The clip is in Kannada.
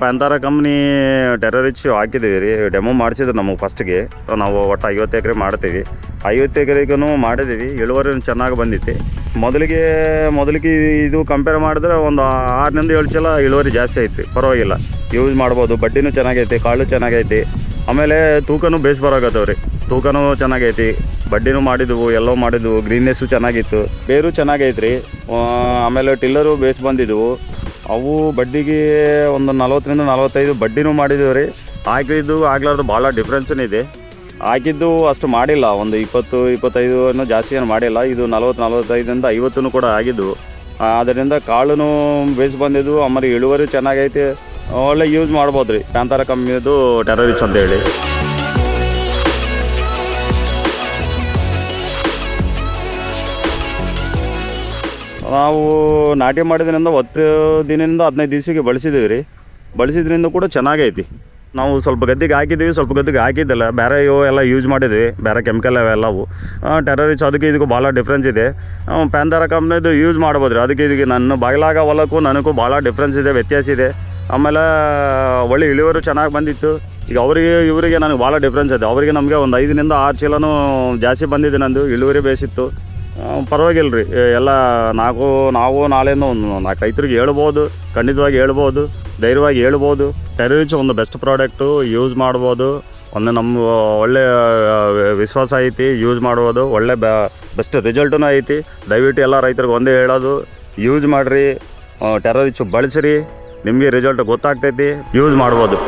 ಪ್ಯಾಂತಾರ ಕಂಪ್ನಿ ಟೆರರಿಚ್ ಹಾಕಿದ್ದೀವಿ ರೀ. ಡೆಮೋ ಮಾಡಿಸಿದ್ರು ನಮಗೆ ಫಸ್ಟ್ಗೆ. ನಾವು ಒಟ್ಟು 50 ಎಕರೆ ಮಾಡ್ತೀವಿ. 50 ಎಕರೆಗೂ ಮಾಡಿದ್ದೀವಿ. ಇಳುವರಿ ಚೆನ್ನಾಗಿ ಬಂದಿತ್ತು. ಮೊದಲಿಗೆ ಇದು ಕಂಪೇರ್ ಮಾಡಿದ್ರೆ ಒಂದು 6 7 ಚಲ ಇಳುವರಿ ಜಾಸ್ತಿ ಐತಿ. ಪರವಾಗಿಲ್ಲ, ಯೂಸ್ ಮಾಡ್ಬೋದು. ಬಡ್ಡಿನೂ ಚೆನ್ನಾಗೈತಿ, ಕಾಳು ಚೆನ್ನಾಗೈತಿ. ಆಮೇಲೆ ತೂಕನೂ ಬೇಸ್ ಬರೋಗತ್ತವ್ರಿ. ತೂಕನೂ ಚೆನ್ನಾಗೈತಿ, ಬಡ್ಡಿನೂ ಮಾಡಿದ್ವು, ಎಲ್ಲೋ ಮಾಡಿದ್ವು, ಗ್ರೀನ್ನೆಸ್ಸು ಚೆನ್ನಾಗಿತ್ತು, ಬೇರು ಚೆನ್ನಾಗೈತ್ರಿ. ಆಮೇಲೆ ಟಿಲ್ಲರು ಬೇಸ್ ಬಂದಿದ್ವು. ಅವು ಬಡ್ಡಿಗೆ ಒಂದು 40 45 ಬಡ್ಡಿನೂ ಮಾಡಿದ್ದೀವಿ ರೀ. ಹಾಕಿದ್ದು ಆಗ್ಲಾರ್ದು ಭಾಳ ಡಿಫ್ರೆನ್ಸೂ ಇದೆ. ಹಾಕಿದ್ದು ಅಷ್ಟು ಮಾಡಿಲ್ಲ, ಒಂದು 20 25 ಜಾಸ್ತಿ ಏನು ಮಾಡಿಲ್ಲ. ಇದು 40 45 50 ಕೂಡ ಆಗಿದ್ದು. ಅದರಿಂದ ಕಾಳು ಬೇಸ್ ಬಂದಿದ್ವು. ಆಮೇಲೆ ಇಳುವರಿ ಚೆನ್ನಾಗೈತಿ, ಒಳ್ಳೆ ಯೂಸ್ ಮಾಡ್ಬೋದು ರೀ. ಪ್ಯಾಂತಾರ ಕಂಪ್ನಿದು ಟೆರರಿಚ್ ಅಂತೇಳಿ. ನಾವು ನಾಟಿ ಮಾಡಿದ್ರಿಂದ 10 ದಿನದಿಂದ 15 ದಿವಸಕ್ಕೆ ಬಳಸಿದ್ದೀವಿ ರೀ. ಬಳಸಿದ್ರಿಂದ ಕೂಡ ಚೆನ್ನಾಗೈತಿ. ನಾವು ಸ್ವಲ್ಪ ಗದ್ದೆಗೆ ಹಾಕಿದ್ದೀವಿ, ಸ್ವಲ್ಪ ಗದ್ದೆಗೆ ಹಾಕಿದ್ದಿಲ್ಲ. ಬೇರೆ ಇವು ಎಲ್ಲ ಯೂಸ್ ಮಾಡಿದ್ವಿ, ಬೇರೆ ಕೆಮಿಕಲ್ ಅವೆಲ್ಲವು. ಟೆರರಿಚ್ ಅದಕ್ಕೆ ಇದಕ್ಕೂ ಭಾಳ ಡಿಫ್ರೆನ್ಸ್ ಇದೆ. ಪ್ಯಾಂತಾರ ಕಂಪ್ನಿದು ಯೂಸ್ ಮಾಡ್ಬೋದು ರೀ. ಅದಕ್ಕೆ ನನ್ನ ಬಾಗಿಲಾಗ ಹೊಲಕ್ಕೂ ನನಗೂ ಭಾಳ ಡಿಫ್ರೆನ್ಸ್ ಇದೆ, ವ್ಯತ್ಯಾಸ ಇದೆ. ಆಮೇಲೆ ಒಳ್ಳೆ ಇಳುವರಿ ಚೆನ್ನಾಗಿ ಬಂದಿತ್ತು. ಈಗ ಇವರಿಗೆ ನನಗೆ ಭಾಳ ಡಿಫ್ರೆನ್ಸ್ ಇದೆ. ಅವರಿಗೆ ನಮಗೆ ಒಂದು 5 6 ಚೀಲನೂ ಜಾಸ್ತಿ ಬಂದಿದೆ. ನಂದು ಇಳುವರಿ ಬೇಸಿತ್ತು. ಪರವಾಗಿಲ್ಲ ರೀ. ಎಲ್ಲ ನಾವು ನಾಳೆಯಿಂದ ಒಂದು 4 ರೈತರಿಗೆ ಹೇಳ್ಬೋದು, ಖಂಡಿತವಾಗಿ ಹೇಳ್ಬೋದು, ಧೈರ್ಯವಾಗಿ ಹೇಳ್ಬೋದು. ಟೆರರಿಚ್ ಒಂದು ಬೆಸ್ಟ್ ಪ್ರಾಡಕ್ಟು, ಯೂಸ್ ಮಾಡ್ಬೋದು. ನಮ್ಮ ಒಳ್ಳೆ ವಿಶ್ವಾಸ ಐತಿ, ಯೂಸ್ ಮಾಡ್ಬೋದು. ಒಳ್ಳೆ ಬೆಸ್ಟ್ ರಿಸಲ್ಟೂ ಐತಿ. ದಯವಿಟ್ಟು ಎಲ್ಲ ರೈತರಿಗೆ ಒಂದೇ ಹೇಳೋದು, ಯೂಸ್ ಮಾಡಿರಿ, ಟೆರರಿಚ್ ಬಳಸಿರಿ, ನಿಮಗೆ ರಿಸಲ್ಟ್ ಗೊತ್ತಾಗ್ತೈತಿ, ಯೂಸ್ ಮಾಡ್ಬೋದು.